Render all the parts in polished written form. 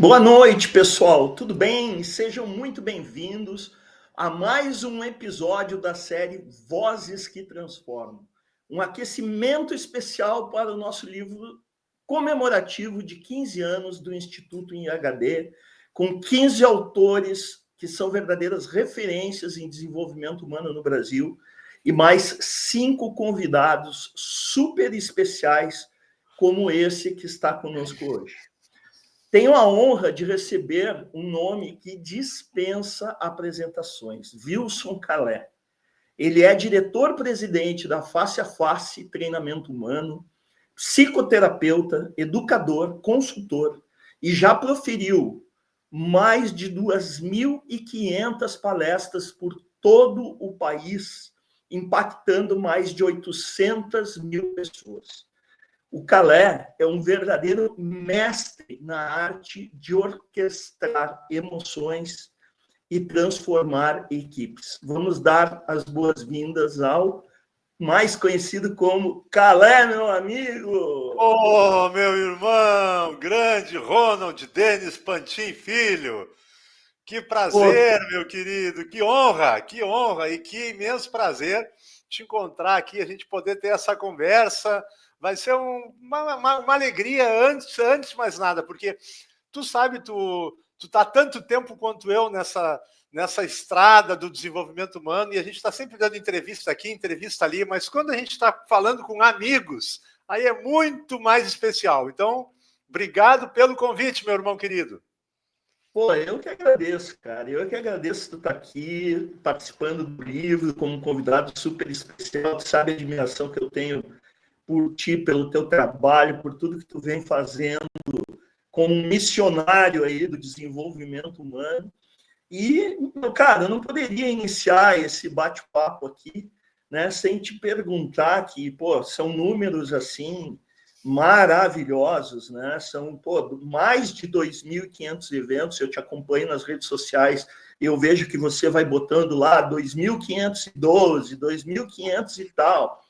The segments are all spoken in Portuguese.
Boa noite, pessoal. Tudo bem? Sejam muito bem-vindos a mais um episódio da série Vozes que Transformam. Um aquecimento especial para o nosso livro comemorativo de 15 anos do Instituto IHD, com 15 autores que são verdadeiras referências em desenvolvimento humano no Brasil e mais 5 convidados super especiais como esse que está conosco hoje. Tenho a honra de receber um nome que dispensa apresentações, Wilson Calé. Ele é diretor-presidente da Face a Face Treinamento Humano, psicoterapeuta, educador, consultor e já proferiu mais de 2.500 palestras por todo o país, impactando mais de 800 mil pessoas. O Calé é um verdadeiro mestre na arte de orquestrar emoções e transformar equipes. Vamos dar as boas-vindas ao mais conhecido como Calé, meu amigo! Oh, meu irmão, grande Ronald Denis Pantin Filho! Que prazer, meu querido, que honra e que imenso prazer te encontrar aqui, a gente poder ter essa conversa. Vai ser uma alegria antes de mais nada, porque tu sabe, tu tá há tanto tempo quanto eu nessa estrada do desenvolvimento humano, e a gente está sempre dando entrevista aqui, entrevista ali, mas quando a gente está falando com amigos, aí é muito mais especial. Então, obrigado pelo convite, meu irmão querido. Pô, eu que agradeço, cara. Eu que agradeço tu estar aqui, participando do livro, como um convidado super especial. Tu sabe a admiração que eu tenho por ti, pelo teu trabalho, por tudo que tu vem fazendo como um missionário aí do desenvolvimento humano. E, cara, eu não poderia iniciar esse bate-papo aqui, né, sem te perguntar que, pô, são números assim maravilhosos, né? São, pô, mais de 2.500 eventos. Eu te acompanho nas redes sociais e eu vejo que você vai botando lá 2.512, 2.500 e tal.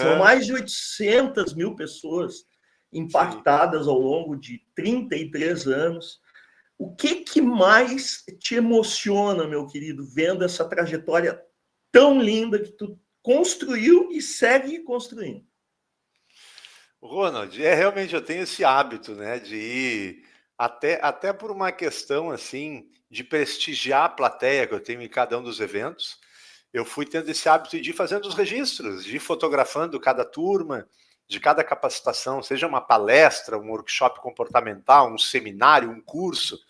São mais de 800 mil pessoas impactadas ao longo de 33 anos. O que mais te emociona, meu querido, vendo essa trajetória tão linda que tu construiu e segue construindo? Ronald, realmente eu tenho esse hábito, né, de ir até por uma questão assim de prestigiar a plateia que eu tenho em cada um dos eventos. Eu fui tendo esse hábito de ir fazendo os registros, de ir fotografando cada turma, de cada capacitação, seja uma palestra, um workshop comportamental, um seminário, um curso.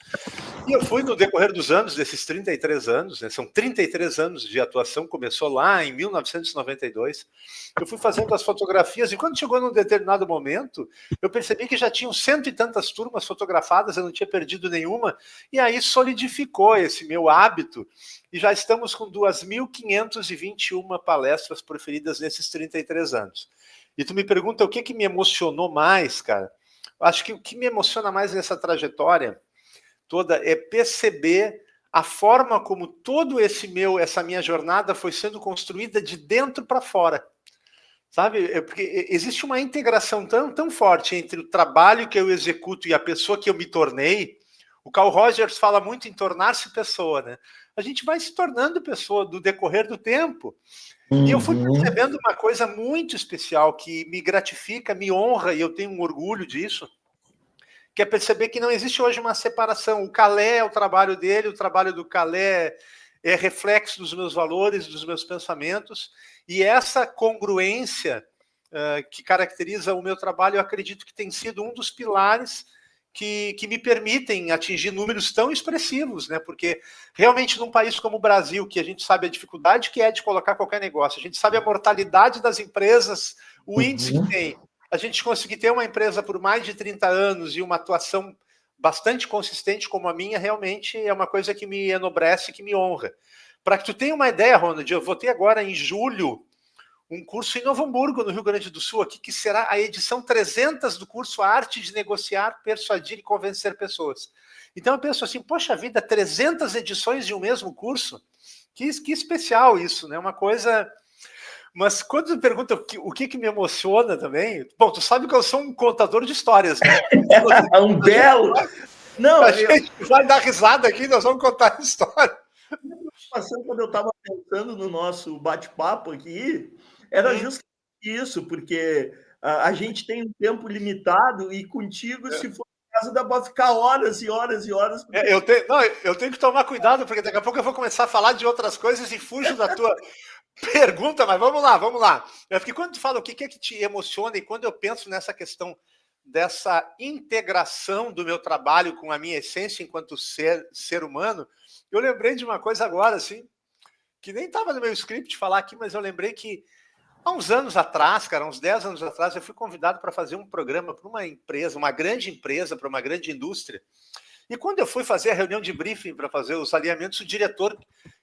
E eu fui no decorrer dos anos, desses 33 anos, né, são 33 anos de atuação, começou lá em 1992, eu fui fazendo as fotografias e quando chegou num determinado momento, eu percebi que já tinham 100 e tantas turmas fotografadas, eu não tinha perdido nenhuma, e aí solidificou esse meu hábito, e já estamos com 2.521 palestras proferidas nesses 33 anos. E tu me pergunta o que me emocionou mais, cara? Acho que o que me emociona mais nessa trajetória toda é perceber a forma como essa minha jornada foi sendo construída de dentro para fora. Sabe? Porque existe uma integração tão forte entre o trabalho que eu executo e a pessoa que eu me tornei. O Carl Rogers fala muito em tornar-se pessoa, né? A gente vai se tornando pessoa do decorrer do tempo. E eu fui percebendo uma coisa muito especial que me gratifica, me honra, e eu tenho um orgulho disso, que é perceber que não existe hoje uma separação. O Calé é o trabalho dele, o trabalho do Calé é reflexo dos meus valores, dos meus pensamentos, e essa congruência que caracteriza o meu trabalho, eu acredito que tem sido um dos pilares que me permitem atingir números tão expressivos, né? Porque realmente num país como o Brasil, que a gente sabe a dificuldade que é de colocar qualquer negócio, a gente sabe a mortalidade das empresas, o índice que tem, a gente conseguir ter uma empresa por mais de 30 anos e uma atuação bastante consistente como a minha, realmente é uma coisa que me enobrece, que me honra. Para que tu tenha uma ideia, Ronald, eu vou ter agora em julho um curso em Novo Hamburgo, no Rio Grande do Sul, aqui, que será a edição 300 do curso Arte de Negociar, Persuadir e Convencer Pessoas. Então eu penso assim, poxa vida, 300 edições de um mesmo curso? Que especial isso, né? Uma coisa... Mas quando tu pergunta o que me emociona também... Bom, tu sabe que eu sou um contador de histórias, né? Um belo... Não, A gente vai dar risada aqui, nós vamos contar a história. quando eu estava pensando no nosso bate-papo aqui, era justamente isso, porque a gente tem um tempo limitado e contigo, se for o caso, dá para ficar horas e horas e horas. Porque... Eu tenho que tomar cuidado, porque daqui a pouco eu vou começar a falar de outras coisas e fujo da tua pergunta, mas vamos lá, vamos lá. É porque quando tu fala o que é que te emociona e quando eu penso nessa questão dessa integração do meu trabalho com a minha essência enquanto ser humano, eu lembrei de uma coisa agora, assim, que nem estava no meu script falar aqui, mas eu lembrei que há uns anos atrás, cara, uns 10 anos atrás, eu fui convidado para fazer um programa para uma empresa, uma grande empresa, para uma grande indústria. E quando eu fui fazer a reunião de briefing para fazer os alinhamentos, o diretor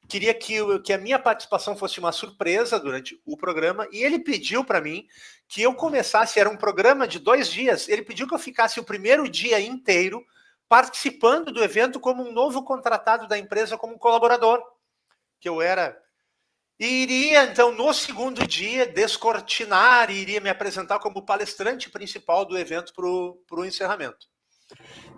queria que a minha participação fosse uma surpresa durante o programa, e ele pediu para mim que eu começasse, era um programa de 2 dias, ele pediu que eu ficasse o primeiro dia inteiro participando do evento como um novo contratado da empresa, como um colaborador, que eu era. E iria, então, no segundo dia, descortinar e iria me apresentar como palestrante principal do evento para o encerramento.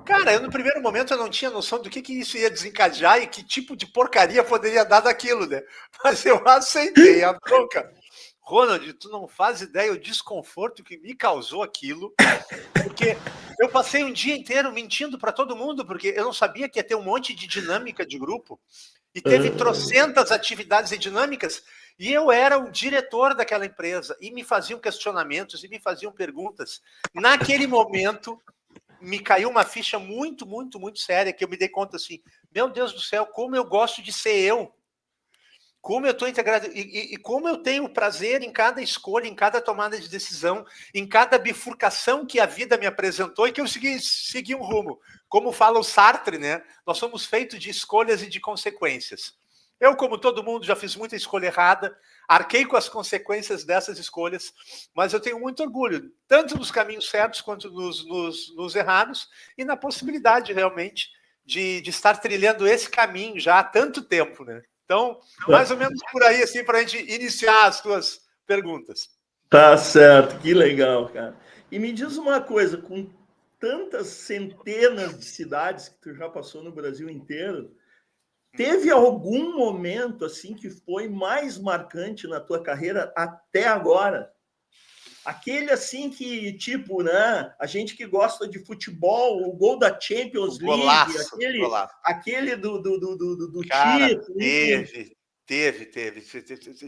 Cara, eu no primeiro momento eu não tinha noção do que isso ia desencadear e que tipo de porcaria poderia dar daquilo, né? Mas eu aceitei a bronca. Ronald, tu não faz ideia o desconforto que me causou aquilo, porque eu passei um dia inteiro mentindo para todo mundo, porque eu não sabia que ia ter um monte de dinâmica de grupo, e teve trocentas atividades e dinâmicas, e eu era o diretor daquela empresa, e me faziam questionamentos, e me faziam perguntas. Naquele momento, me caiu uma ficha muito, muito, muito séria, que eu me dei conta assim, meu Deus do céu, como eu gosto de ser eu, como eu estou integrado, e como eu tenho prazer em cada escolha, em cada tomada de decisão, em cada bifurcação que a vida me apresentou e que eu segui um rumo. Como fala o Sartre, né? Nós somos feitos de escolhas e de consequências. Eu, como todo mundo, já fiz muita escolha errada, arquei com as consequências dessas escolhas, mas eu tenho muito orgulho, tanto nos caminhos certos quanto nos errados, e na possibilidade, realmente, de estar trilhando esse caminho já há tanto tempo, né? Então, mais ou menos por aí, assim, para a gente iniciar as tuas perguntas. Tá certo, que legal, cara. E me diz uma coisa, com tantas centenas de cidades que tu já passou no Brasil inteiro, teve algum momento assim que foi mais marcante na tua carreira até agora? Aquele assim que, tipo, né? A gente que gosta de futebol, o gol da Champions League, Golaço, golaço. aquele do Cara, título, enfim. teve.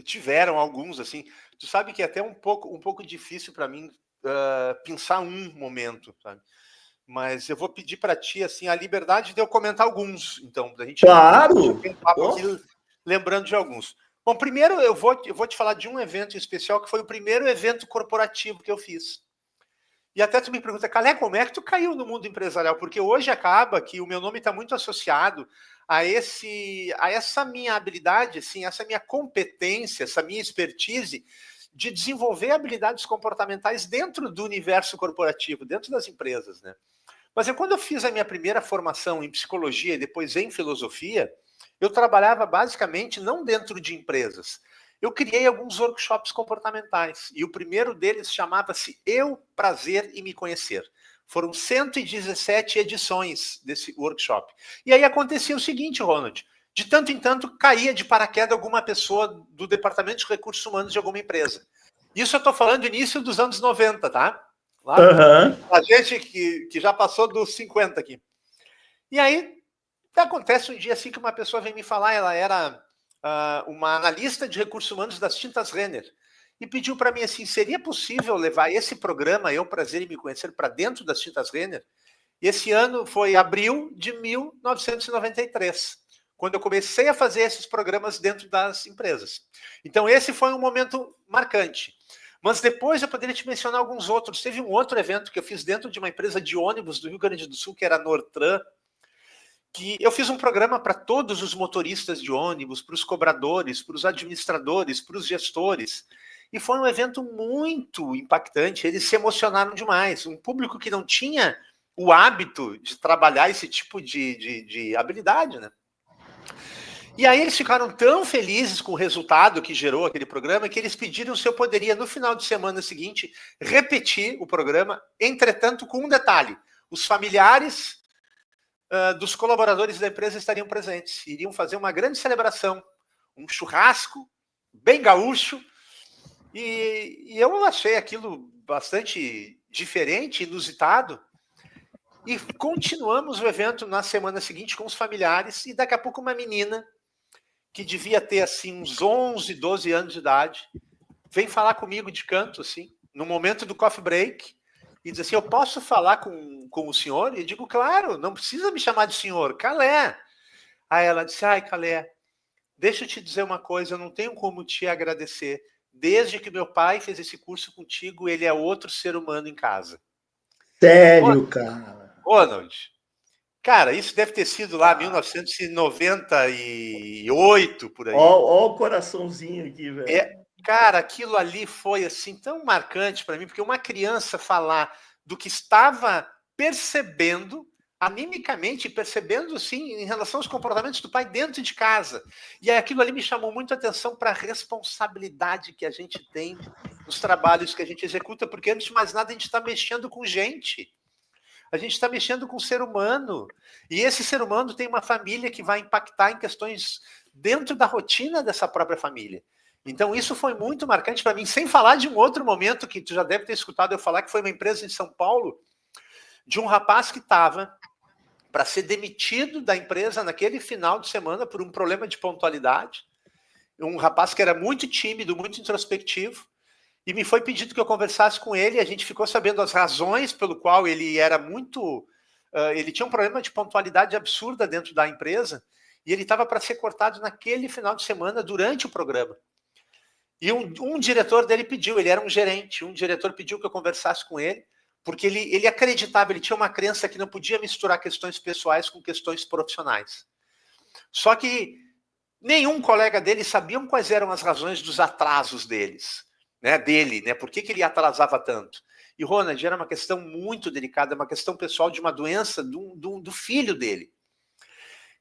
Tiveram alguns, assim. Tu sabe que é até um pouco difícil para mim pensar um momento, sabe? Mas eu vou pedir para ti, assim, a liberdade de eu comentar alguns, então, da gente Claro! ter um papo aqui, lembrando de alguns. Bom, primeiro eu vou te falar de um evento especial, que foi o primeiro evento corporativo que eu fiz. E até tu me pergunta, Calé, como é que tu caiu no mundo empresarial? Porque hoje acaba que o meu nome está muito associado a essa minha habilidade, assim, essa minha competência, essa minha expertise de desenvolver habilidades comportamentais dentro do universo corporativo, dentro das empresas, né? Mas quando eu fiz a minha primeira formação em psicologia e depois em filosofia, eu trabalhava basicamente não dentro de empresas. Eu criei alguns workshops comportamentais. E o primeiro deles chamava-se Eu, Prazer e Me Conhecer. Foram 117 edições desse workshop. E aí acontecia o seguinte, Ronald. De tanto em tanto, caía de paraquedas alguma pessoa do departamento de recursos humanos de alguma empresa. Isso eu estou falando do início dos anos 90, tá? Lá, a gente que já passou dos 50 aqui. E aí, acontece um dia assim que uma pessoa vem me falar, ela era uma analista de recursos humanos das Tintas Renner, e pediu para mim assim, seria possível levar esse programa, Eu, Prazer e Me Conhecer, para dentro das Tintas Renner? E esse ano foi abril de 1993, quando eu comecei a fazer esses programas dentro das empresas. Então, esse foi um momento marcante. Mas depois eu poderia te mencionar alguns outros. Teve um outro evento que eu fiz dentro de uma empresa de ônibus do Rio Grande do Sul, que era a Nortran, que eu fiz um programa para todos os motoristas de ônibus, para os cobradores, para os administradores, para os gestores. E foi um evento muito impactante. Eles se emocionaram demais. Um público que não tinha o hábito de trabalhar esse tipo de habilidade, né? E aí eles ficaram tão felizes com o resultado que gerou aquele programa que eles pediram se eu poderia, no final de semana seguinte, repetir o programa, entretanto, com um detalhe. Os familiares dos colaboradores da empresa estariam presentes. Iriam fazer uma grande celebração, um churrasco bem gaúcho, e eu achei aquilo bastante diferente, inusitado, e continuamos o evento na semana seguinte com os familiares, e daqui a pouco uma menina, que devia ter assim uns 11, 12 anos de idade, vem falar comigo de canto, assim, no momento do coffee break, e diz assim, eu posso falar com o senhor? E eu digo, claro, não precisa me chamar de senhor, Calé. Aí ela disse, ai, Calé, deixa eu te dizer uma coisa, eu não tenho como te agradecer. Desde que meu pai fez esse curso contigo, ele é outro ser humano em casa. Sério, cara? Ronald, cara, isso deve ter sido lá 1998, por aí. Ó o coraçãozinho aqui, velho. Cara, aquilo ali foi assim tão marcante para mim, porque uma criança falar do que estava percebendo, animicamente percebendo, sim, em relação aos comportamentos do pai dentro de casa. E aí, aquilo ali me chamou muito a atenção para a responsabilidade que a gente tem nos trabalhos que a gente executa, porque antes de mais nada a gente está mexendo com gente. A gente está mexendo com o ser humano. E esse ser humano tem uma família que vai impactar em questões dentro da rotina dessa própria família. Então, isso foi muito marcante para mim, sem falar de um outro momento que tu já deve ter escutado eu falar, que foi uma empresa em São Paulo, de um rapaz que estava para ser demitido da empresa naquele final de semana por um problema de pontualidade. Um rapaz que era muito tímido, muito introspectivo, e me foi pedido que eu conversasse com ele, e a gente ficou sabendo as razões pelo qual ele era muito... ele tinha um problema de pontualidade absurda dentro da empresa, e ele estava para ser cortado naquele final de semana durante o programa. E um diretor dele pediu, ele era um gerente, um diretor pediu que eu conversasse com ele, porque ele acreditava, ele tinha uma crença que não podia misturar questões pessoais com questões profissionais. Só que nenhum colega dele sabiam quais eram as razões dos atrasos dele, né? Por que ele atrasava tanto? E, Ronald, era uma questão muito delicada, uma questão pessoal de uma doença do filho dele.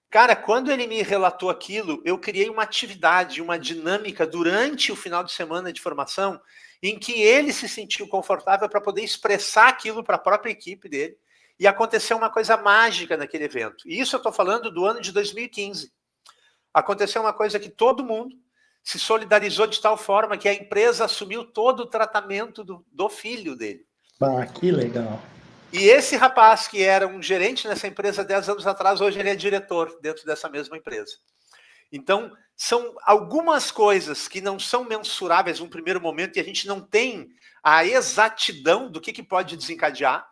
Cara, quando ele me relatou aquilo, eu criei uma atividade, uma dinâmica durante o final de semana de formação, em que ele se sentiu confortável para poder expressar aquilo para a própria equipe dele, e aconteceu uma coisa mágica naquele evento. E isso eu estou falando do ano de 2015. Aconteceu uma coisa que todo mundo se solidarizou de tal forma que a empresa assumiu todo o tratamento do filho dele. Ah, que legal. E esse rapaz, que era um gerente nessa empresa 10 anos atrás, hoje ele é diretor dentro dessa mesma empresa. Então, são algumas coisas que não são mensuráveis num primeiro momento e a gente não tem a exatidão do que pode desencadear,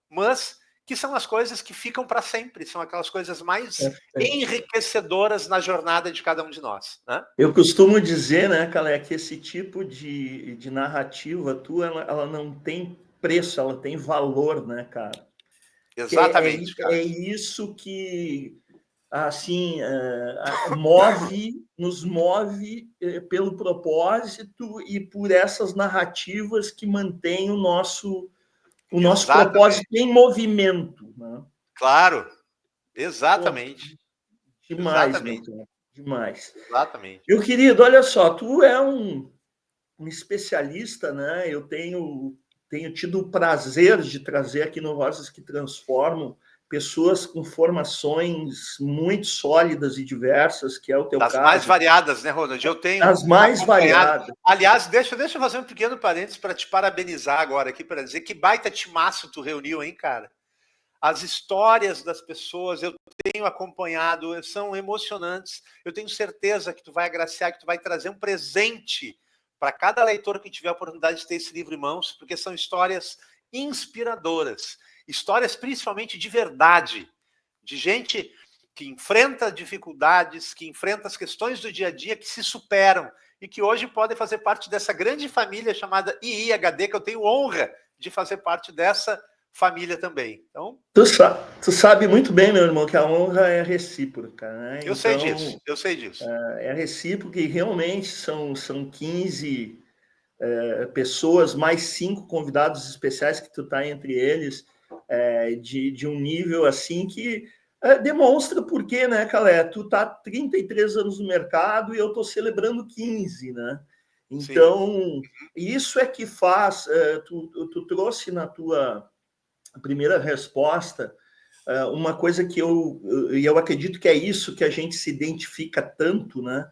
mas que são as coisas que ficam para sempre, são aquelas coisas mais enriquecedoras na jornada de cada um de nós. Né? Eu costumo dizer, né, Calé, que esse tipo de narrativa tua, ela não tem preço, ela tem valor, né, cara? Exatamente, cara. É isso que, assim, nos move pelo propósito e por essas narrativas que mantêm o nosso propósito em movimento, né? Claro, Pô, exatamente. demais, meu Exatamente. cara, demais. Exatamente. Meu querido, olha só, tu é um especialista, né? Eu tenho tido o prazer de trazer aqui no Vozes que Transformam pessoas com formações muito sólidas e diversas, que é o teu Das mais caso. variadas, né, Ronald? Eu tenho As mais acompanhado. variadas. Aliás, deixa eu fazer um pequeno parênteses para te parabenizar agora aqui, para dizer que baita timaço tu reuniu, hein, cara? As histórias das pessoas, eu tenho acompanhado, são emocionantes. Eu tenho certeza que tu vai agraciar, que tu vai trazer um presente para cada leitor que tiver a oportunidade de ter esse livro em mãos, porque são histórias inspiradoras. Histórias principalmente de verdade, de gente que enfrenta dificuldades, que enfrenta as questões do dia a dia, que se superam e que hoje podem fazer parte dessa grande família chamada IIHD, que eu tenho honra de fazer parte dessa família também. Então, Tu sabe muito bem, meu irmão, que a honra é recíproca, né? eu sei disso, eu sei disso. É recíproca e realmente são 15 pessoas, mais 5 convidados especiais que tu tá entre eles, de um nível assim que demonstra por quê, né, Calé? Tu tá 33 anos no mercado e eu tô celebrando 15, né? Então, Sim. isso é que faz... tu trouxe na tua primeira resposta uma coisa que eu acredito que é isso que a gente se identifica tanto, né?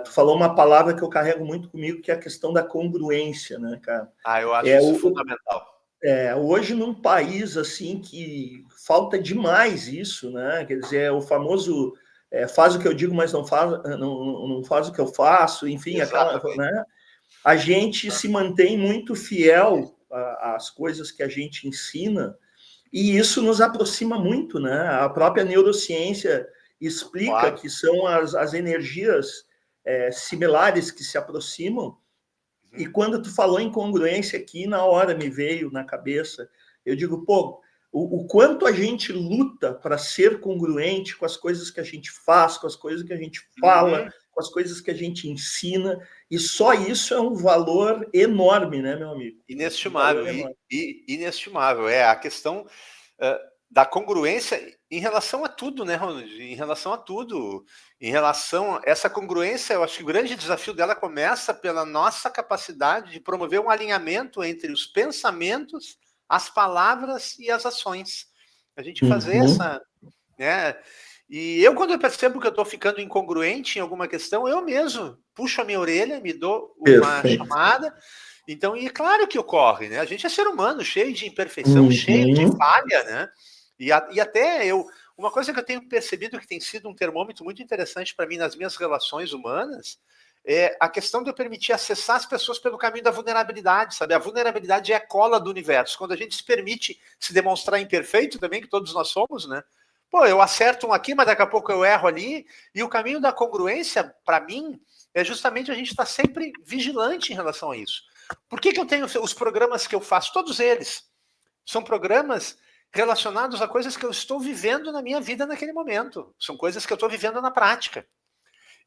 Tu falou uma palavra que eu carrego muito comigo, que é a questão da congruência, né, cara? Eu acho isso fundamental. Hoje, num país assim que falta demais isso, né? Quer dizer, o famoso faz o que eu digo, mas não faz o que eu faço, enfim, aquela, Exatamente. né? A gente se mantém muito fiel às coisas que a gente ensina, e isso nos aproxima muito, né? A própria neurociência explica Claro. que são as energias similares que se aproximam. E quando tu falou em congruência aqui, na hora me veio na cabeça, eu digo, pô, o quanto a gente luta para ser congruente com as coisas que a gente faz, com as coisas que a gente fala, com as coisas que a gente ensina, e só isso é um valor enorme, né, meu amigo? Um valor Inestimável. enorme. Inestimável. É a questão da congruência em relação a tudo, né, Ronald? Em relação a tudo. Em relação a essa congruência, eu acho que o grande desafio dela começa pela nossa capacidade de promover um alinhamento entre os pensamentos, as palavras e as ações. A gente fazer essa, né? E eu, quando eu percebo que eu estou ficando incongruente em alguma questão, eu mesmo puxo a minha orelha, me dou uma Perfeito. chamada. Então, e é claro que ocorre, né? A gente é ser humano, cheio de imperfeição, cheio de falha, né? E até uma coisa que eu tenho percebido que tem sido um termômetro muito interessante para mim nas minhas relações humanas é a questão de eu permitir acessar as pessoas pelo caminho da vulnerabilidade, sabe? A vulnerabilidade é a cola do universo. Quando a gente se permite se demonstrar imperfeito também, que todos nós somos, né? Pô, eu acerto um aqui, mas daqui a pouco eu erro ali. E o caminho da congruência, para mim, é justamente a gente estar sempre vigilante em relação a isso. Por que eu tenho os programas que eu faço? Todos eles são programas relacionados a coisas que eu estou vivendo na minha vida naquele momento. São coisas que eu estou vivendo na prática.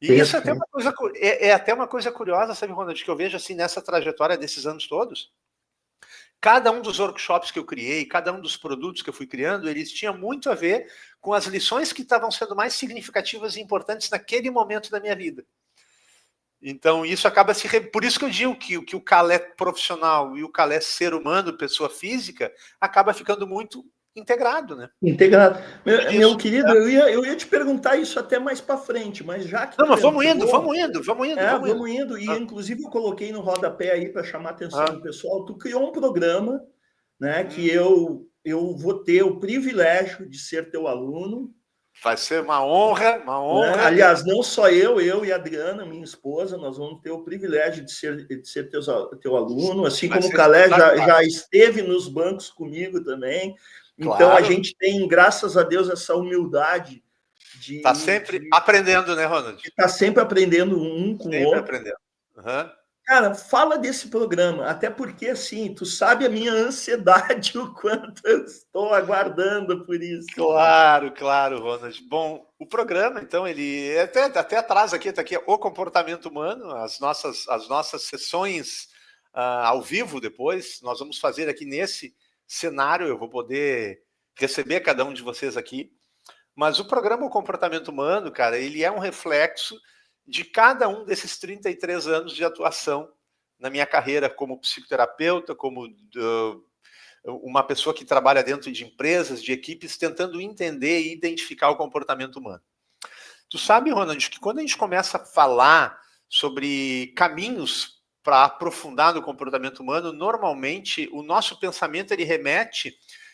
E isso é até uma coisa curiosa, sabe, Ronald, que eu vejo assim nessa trajetória desses anos todos. Cada um dos workshops que eu criei, cada um dos produtos que eu fui criando, eles tinham muito a ver com as lições que estavam sendo mais significativas e importantes naquele momento da minha vida. Então, isso acaba se... Por isso que eu digo que o Calé profissional e o Calé ser humano, pessoa física, acaba ficando muito integrado, né? Integrado. Meu querido, eu ia te perguntar isso até mais para frente, mas já que Não, tu mas vamos entrou... indo. Vamos indo. E, inclusive, eu coloquei no rodapé aí para chamar a atenção do pessoal. Tu criou um programa, né, que eu vou ter o privilégio de ser teu aluno. Vai ser uma honra, uma honra. Né? Aliás, não só eu e a Adriana, minha esposa, nós vamos ter o privilégio de ser teu aluno, assim como o Calé já esteve nos bancos comigo também. Então, a gente tem, graças a Deus, essa humildade de... Está sempre aprendendo, né, Ronald? Está sempre aprendendo um com o outro. Aprendendo. Cara, fala desse programa, até porque, assim, tu sabe a minha ansiedade, o quanto eu estou aguardando por isso. Claro, Ronald. Bom, o programa, então, ele até atrás aqui, está aqui, o comportamento humano, as nossas sessões ao vivo depois, nós vamos fazer aqui nesse cenário, eu vou poder receber cada um de vocês aqui, mas o programa O Comportamento Humano, cara, ele é um reflexo de cada um desses 33 anos de atuação na minha carreira como psicoterapeuta, como uma pessoa que trabalha dentro de empresas, de equipes, tentando entender e identificar o comportamento humano. Tu sabe, Ronald, que quando a gente começa a falar sobre caminhos para aprofundar no comportamento humano, normalmente o nosso pensamento ele remete,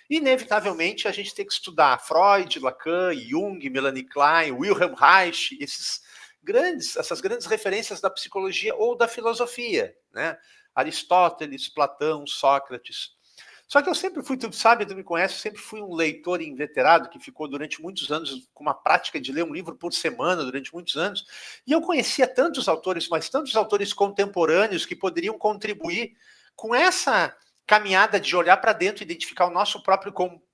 inevitavelmente, a gente tem que estudar Freud, Lacan, Jung, Melanie Klein, Wilhelm Reich, essas grandes referências da psicologia ou da filosofia, né? Aristóteles, Platão, Sócrates. Só que eu sempre fui, tu sabe, tu me conhece, eu sempre fui um leitor inveterado que ficou durante muitos anos com uma prática de ler um livro por semana durante muitos anos. E eu conhecia tantos autores, mas tantos autores contemporâneos que poderiam contribuir com essa caminhada de olhar para dentro e identificar o nosso próprio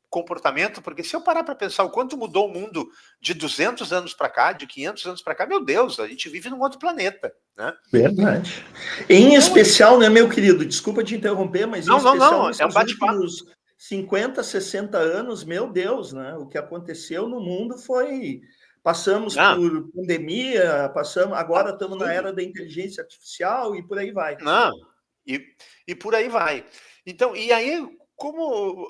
comportamento, porque se eu parar para pensar o quanto mudou o mundo de 200 anos para cá, de 500 anos para cá, meu Deus, a gente vive num outro planeta, né? Verdade. Em especial, né, meu querido, desculpa te interromper, mas em especial nesses últimos 50, 60 anos, meu Deus, né? O que aconteceu no mundo foi... Passamos por pandemia, agora estamos na era da inteligência artificial e por aí vai. E por aí vai. Então, e aí, como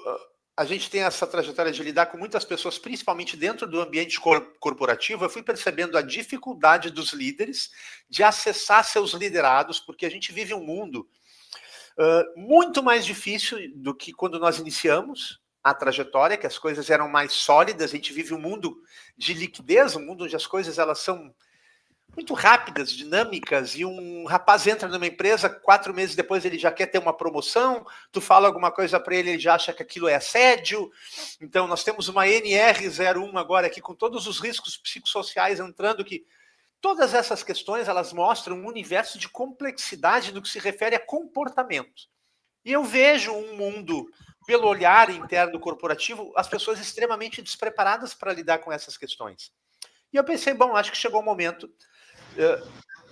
a gente tem essa trajetória de lidar com muitas pessoas, principalmente dentro do ambiente corporativo, eu fui percebendo a dificuldade dos líderes de acessar seus liderados, porque a gente vive um mundo muito mais difícil do que quando nós iniciamos a trajetória, que as coisas eram mais sólidas. A gente vive um mundo de liquidez, um mundo onde as coisas elas são muito rápidas, dinâmicas, e um rapaz entra numa empresa, 4 meses depois ele já quer ter uma promoção, tu fala alguma coisa para ele, ele já acha que aquilo é assédio. Então nós temos uma NR01 agora aqui com todos os riscos psicossociais entrando, que todas essas questões elas mostram um universo de complexidade no que se refere a comportamento. E eu vejo um mundo, pelo olhar interno corporativo, as pessoas extremamente despreparadas para lidar com essas questões. E eu pensei, bom, acho que chegou o momento,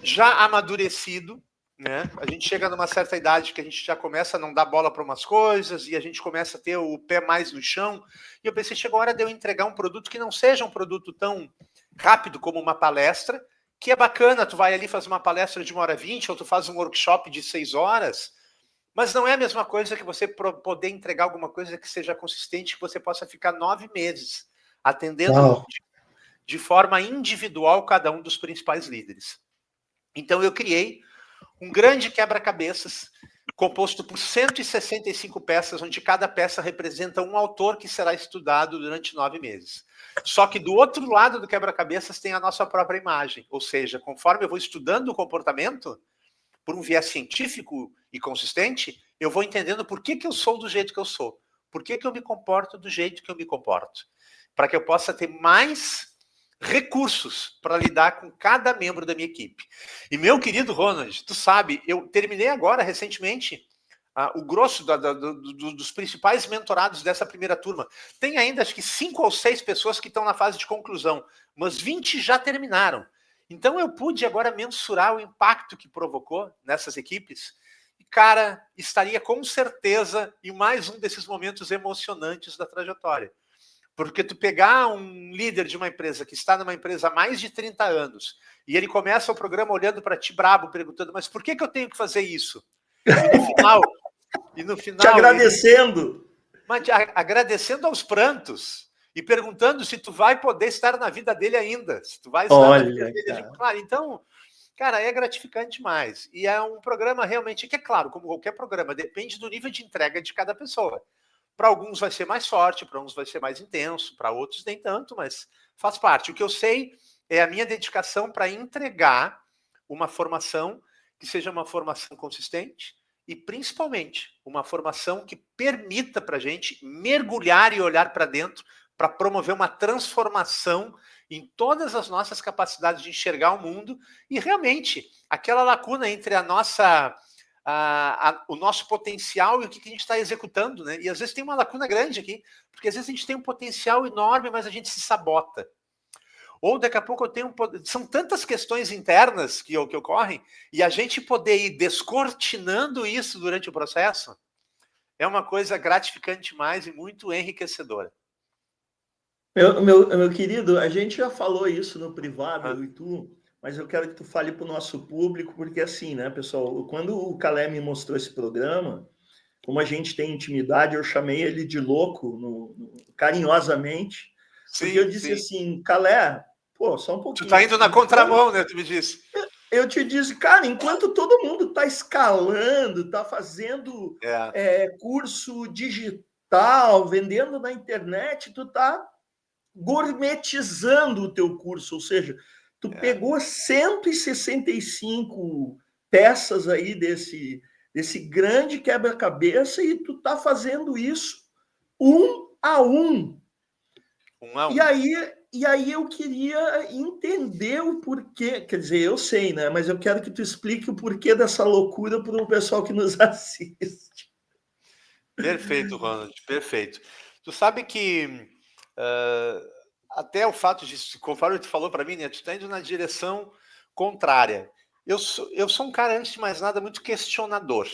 já amadurecido, né? A gente chega numa certa idade que a gente já começa a não dar bola para umas coisas e a gente começa a ter o pé mais no chão. E eu pensei, chegou a hora de eu entregar um produto que não seja um produto tão rápido como uma palestra, que é bacana, tu vai ali fazer uma palestra de 1h20 ou tu faz um workshop de 6 horas, mas não é a mesma coisa que você poder entregar alguma coisa que seja consistente, que você possa ficar 9 meses atendendo de forma individual cada um dos principais líderes. Então eu criei um grande quebra-cabeças composto por 165 peças, onde cada peça representa um autor que será estudado durante 9 meses. Só que do outro lado do quebra-cabeças tem a nossa própria imagem, ou seja, conforme eu vou estudando o comportamento, por um viés científico e consistente, eu vou entendendo por que eu sou do jeito que eu sou, por que eu me comporto do jeito que eu me comporto, para que eu possa ter mais recursos para lidar com cada membro da minha equipe. E meu querido Ronald, tu sabe, eu terminei agora recentemente o grosso dos principais mentorados dessa primeira turma. Tem ainda acho que 5 ou 6 pessoas que estão na fase de conclusão, mas 20 já terminaram. Então eu pude agora mensurar o impacto que provocou nessas equipes. E, cara, estaria com certeza em mais um desses momentos emocionantes da trajetória. Porque tu pegar um líder de uma empresa que está numa empresa há mais de 30 anos e ele começa o programa olhando para ti brabo, perguntando, mas por que eu tenho que fazer isso? E no final te agradecendo. Agradecendo aos prantos e perguntando se tu vai poder estar na vida dele ainda, se tu vai estar na vida dele. Claro, então, cara, é gratificante demais. E é um programa realmente que, é claro, como qualquer programa, depende do nível de entrega de cada pessoa. Para alguns vai ser mais forte, para uns vai ser mais intenso, para outros nem tanto, mas faz parte. O que eu sei é a minha dedicação para entregar uma formação que seja uma formação consistente e, principalmente, uma formação que permita para a gente mergulhar e olhar para dentro para promover uma transformação em todas as nossas capacidades de enxergar o mundo e, realmente, aquela lacuna entre a nossa... o nosso potencial e o que a gente está executando, né? E às vezes tem uma lacuna grande aqui, porque às vezes a gente tem um potencial enorme, mas a gente se sabota. Ou daqui a pouco eu tenho são tantas questões internas que ocorrem, e a gente poder ir descortinando isso durante o processo é uma coisa gratificante demais e muito enriquecedora. Meu querido, a gente já falou isso no privado, eu e tu, mas eu quero que tu fale para o nosso público, porque assim, né, pessoal, quando o Calé me mostrou esse programa, como a gente tem intimidade, eu chamei ele de louco, carinhosamente, porque eu disse assim, Calé, pô, só um pouquinho. Tu tá indo na contramão, né, tu me disse. Eu te disse, cara, enquanto todo mundo tá escalando, tá fazendo curso digital, vendendo na internet, tu tá gourmetizando o teu curso, ou seja, tu pegou 165 peças aí desse grande quebra-cabeça e tu tá fazendo isso um a um. E aí eu queria entender o porquê, quer dizer, eu sei, né? Mas eu quero que tu explique o porquê dessa loucura para o pessoal que nos assiste. Perfeito, Ronald, perfeito. Tu sabe que até o fato de, conforme tu falou para mim, né, tu está indo na direção contrária. Eu sou um cara, antes de mais nada, muito questionador.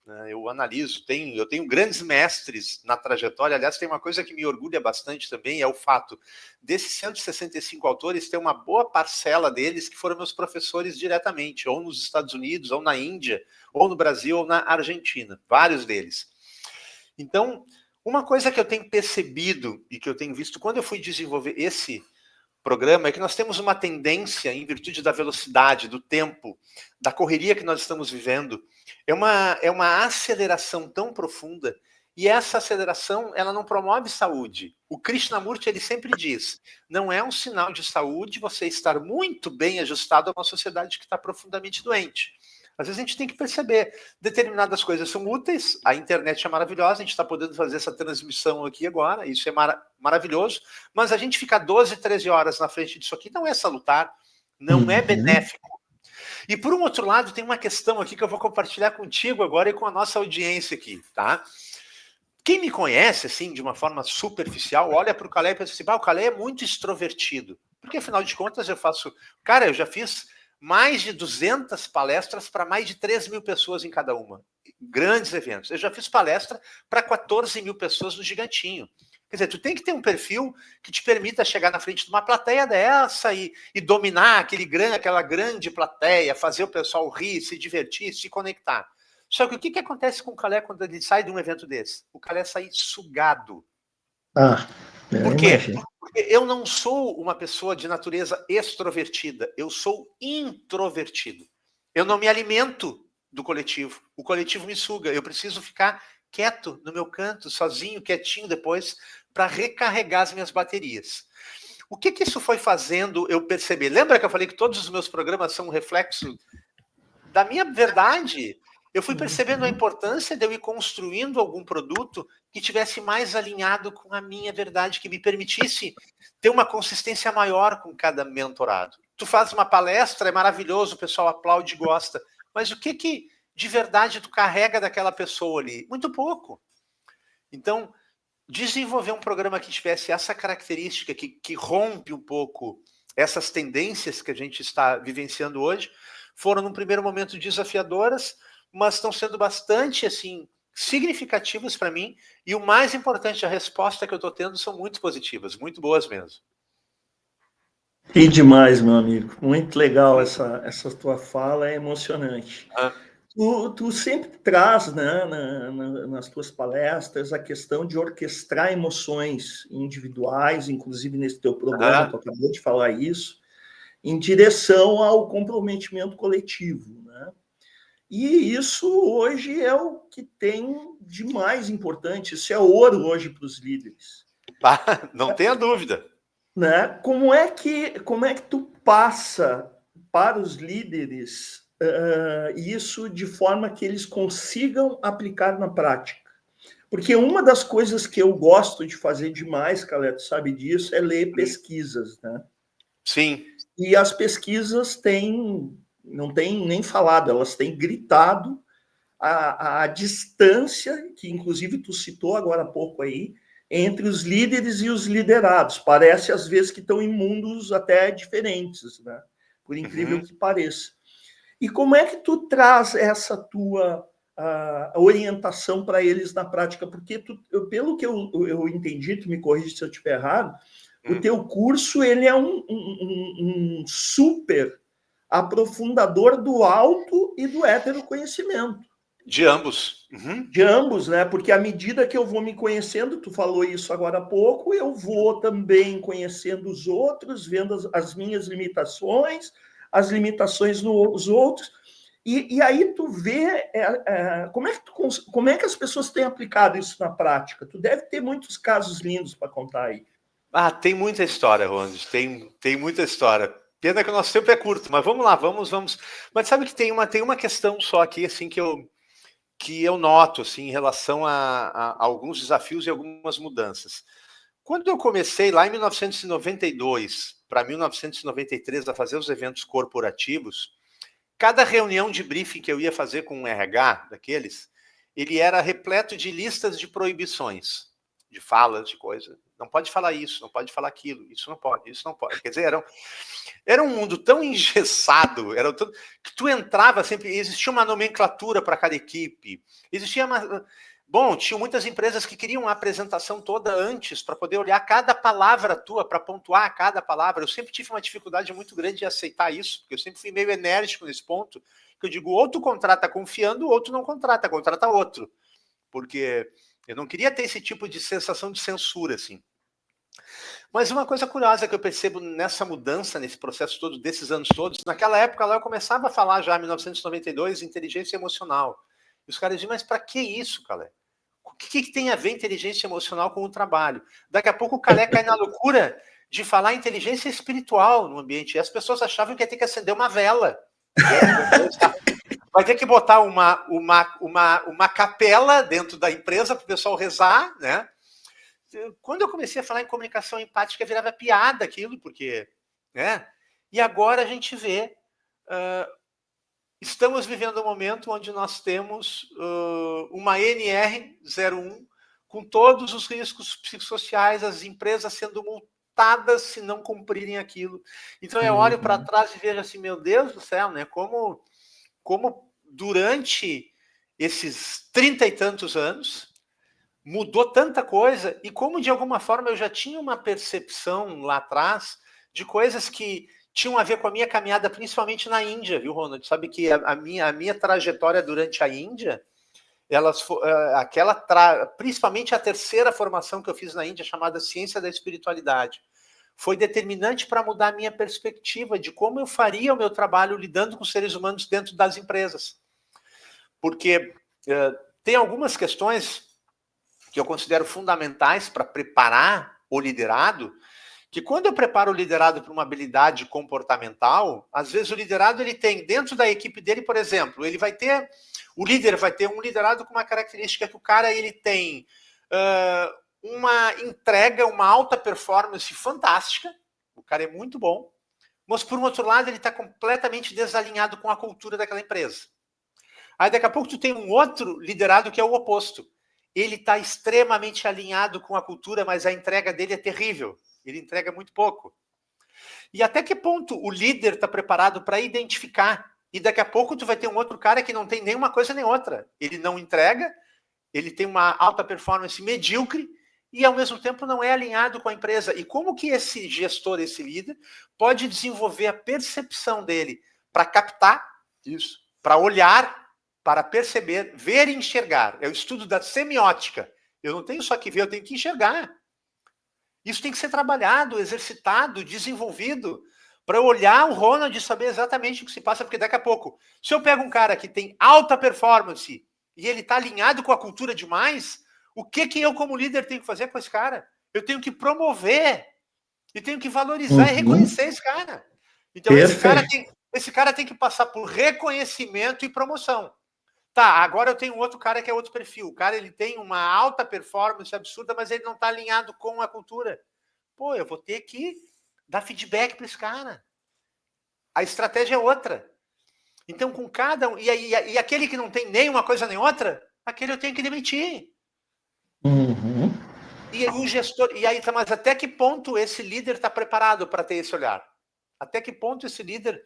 Né? Eu analiso, eu tenho grandes mestres na trajetória. Aliás, tem uma coisa que me orgulha bastante também, é o fato desses 165 autores, ter uma boa parcela deles que foram meus professores diretamente, ou nos Estados Unidos, ou na Índia, ou no Brasil, ou na Argentina. Vários deles. Então, Uma coisa que eu tenho percebido e que eu tenho visto quando eu fui desenvolver esse programa é que nós temos uma tendência, em virtude da velocidade, do tempo, da correria que nós estamos vivendo, é uma aceleração tão profunda, e essa aceleração ela não promove saúde. O Krishnamurti ele sempre diz, não é um sinal de saúde você estar muito bem ajustado a uma sociedade que está profundamente doente. Às vezes a gente tem que perceber, determinadas coisas são úteis, a internet é maravilhosa, a gente está podendo fazer essa transmissão aqui agora, isso é maravilhoso, mas a gente ficar 12, 13 horas na frente disso aqui não é salutar, não é benéfico. E por um outro lado, tem uma questão aqui que eu vou compartilhar contigo agora e com a nossa audiência aqui, tá? Quem me conhece, assim, de uma forma superficial, olha para o Calé e pensa assim, o Calé é muito extrovertido, porque afinal de contas eu já fiz mais de 200 palestras para mais de 3 mil pessoas em cada uma. Grandes eventos. Eu já fiz palestra para 14 mil pessoas no Gigantinho. Quer dizer, tu tem que ter um perfil que te permita chegar na frente de uma plateia dessa e dominar aquela grande plateia, fazer o pessoal rir, se divertir, se conectar. Só que o que acontece com o Calé quando ele sai de um evento desse? O Calé sai sugado. Por quê? Porque eu não sou uma pessoa de natureza extrovertida, eu sou introvertido. Eu não me alimento do coletivo, o coletivo me suga, eu preciso ficar quieto no meu canto, sozinho, quietinho depois, para recarregar as minhas baterias. O que isso foi fazendo eu perceber? Lembra que eu falei que todos os meus programas são um reflexo da minha verdade? Eu fui percebendo a importância de eu ir construindo algum produto que tivesse mais alinhado com a minha verdade, que me permitisse ter uma consistência maior com cada mentorado. Tu faz uma palestra, é maravilhoso, o pessoal aplaude e gosta, mas o que de verdade tu carrega daquela pessoa ali? Muito pouco. Então, desenvolver um programa que tivesse essa característica, que rompe um pouco essas tendências que a gente está vivenciando hoje, foram, num primeiro momento, desafiadoras, mas estão sendo bastante, assim, significativas para mim, e o mais importante, a resposta que eu estou tendo são muito positivas, muito boas mesmo. Que demais, meu amigo. Muito legal essa tua fala, é emocionante. Tu sempre traz, né, nas tuas palestras, a questão de orquestrar emoções individuais, inclusive nesse teu programa, tu acabou de falar isso, em direção ao comprometimento coletivo, né? E isso hoje é o que tem de mais importante, isso é ouro hoje para os líderes. Não tenha dúvida. Né? Como é que tu passa para os líderes isso de forma que eles consigam aplicar na prática? Porque uma das coisas que eu gosto de fazer demais, Calé, tu sabe disso, é ler pesquisas, né? Sim. E as pesquisas não têm nem falado, elas têm gritado a distância, que inclusive tu citou agora há pouco aí, entre os líderes e os liderados. Parece, às vezes, que estão em mundos até diferentes, né? Por incrível que pareça. E como é que tu traz essa tua orientação para eles na prática? Porque, pelo que eu entendi, tu me corrige se eu estiver errado, o teu curso ele é um super aprofundador do auto e do hétero conhecimento. De ambos. De ambos, né? Porque à medida que eu vou me conhecendo, tu falou isso agora há pouco, eu vou também conhecendo os outros, vendo as minhas limitações, as limitações nos outros. E aí tu vê como é que as pessoas têm aplicado isso na prática. Tu deve ter muitos casos lindos para contar aí. Tem muita história, Ronald. Tem muita história. Pena que o nosso tempo é curto, mas vamos lá, vamos. Mas sabe que tem uma questão só aqui, assim, que eu noto, assim, em relação a alguns desafios e algumas mudanças. Quando eu comecei lá em 1992 para 1993 a fazer os eventos corporativos, cada reunião de briefing que eu ia fazer com um RH daqueles, ele era repleto de listas de proibições, de falas, de coisa. Não pode falar isso, não pode falar aquilo, isso não pode, isso não pode. Quer dizer, era um mundo tão engessado, que tu entrava sempre, existia uma nomenclatura para cada equipe, tinham muitas empresas que queriam a apresentação toda antes, para poder olhar cada palavra tua, para pontuar cada palavra. Eu sempre tive uma dificuldade muito grande em aceitar isso, porque eu sempre fui meio enérgico nesse ponto, que eu digo, ou tu contrata confiando, ou tu não contrata outro. Porque Eu não queria ter esse tipo de sensação de censura, assim. Mas uma coisa curiosa que eu percebo nessa mudança, nesse processo todo, desses anos todos, naquela época lá eu começava a falar já em 1992, inteligência emocional. E os caras diziam, mas para que isso, Calé? O que tem a ver inteligência emocional com o trabalho? Daqui a pouco o Calé cai na loucura de falar inteligência espiritual no ambiente. E as pessoas achavam que ia ter que acender uma vela. Vai ter que botar uma capela dentro da empresa para o pessoal rezar, né? Quando eu comecei a falar em comunicação empática, virava piada aquilo, porque, né? E agora a gente vê, estamos vivendo um momento onde nós temos uma NR01 com todos os riscos psicossociais, as empresas sendo multadas se não cumprirem aquilo. Então eu olho para trás e vejo assim, meu Deus do céu, né? Como durante esses 30 e tantos anos mudou tanta coisa, e como de alguma forma eu já tinha uma percepção lá atrás de coisas que tinham a ver com a minha caminhada, principalmente na Índia, viu, Ronald? Sabe que a minha trajetória durante a Índia, principalmente a terceira formação que eu fiz na Índia, chamada Ciência da Espiritualidade, foi determinante para mudar a minha perspectiva de como eu faria o meu trabalho lidando com seres humanos dentro das empresas. Porque tem algumas questões que eu considero fundamentais para preparar o liderado, que quando eu preparo o liderado para uma habilidade comportamental, às vezes o liderado ele tem dentro da equipe dele, por exemplo, o líder vai ter um liderado com uma característica que o cara ele tem uma entrega, uma alta performance fantástica, o cara é muito bom, mas por um outro lado ele está completamente desalinhado com a cultura daquela empresa. Aí daqui a pouco tu tem um outro liderado que é o oposto. Ele está extremamente alinhado com a cultura, mas a entrega dele é terrível. Ele entrega muito pouco. E até que ponto o líder está preparado para identificar? E daqui a pouco tu vai ter um outro cara que não tem nenhuma coisa nem outra. Ele não entrega, ele tem uma alta performance medíocre e ao mesmo tempo não é alinhado com a empresa. E como que esse gestor, esse líder, pode desenvolver a percepção dele para captar isso, para olhar, para perceber, ver e enxergar. É o estudo da semiótica. Eu não tenho só que ver, eu tenho que enxergar. Isso tem que ser trabalhado, exercitado, desenvolvido, para eu olhar o Ronald e saber exatamente o que se passa, porque daqui a pouco, se eu pego um cara que tem alta performance e ele está alinhado com a cultura demais, o que eu, como líder, tenho que fazer com esse cara? Eu tenho que promover e tenho que valorizar e reconhecer esse cara. Então, esse cara tem que passar por reconhecimento e promoção. Tá, agora eu tenho outro cara que é outro perfil. O cara ele tem uma alta performance absurda, mas ele não está alinhado com a cultura. Pô, eu vou ter que dar feedback para esse cara. A estratégia é outra. Então, com cada um... E aquele que não tem nem uma coisa nem outra, aquele eu tenho que demitir. E o gestor... E aí, mas até que ponto esse líder está preparado para ter esse olhar? Até que ponto esse líder...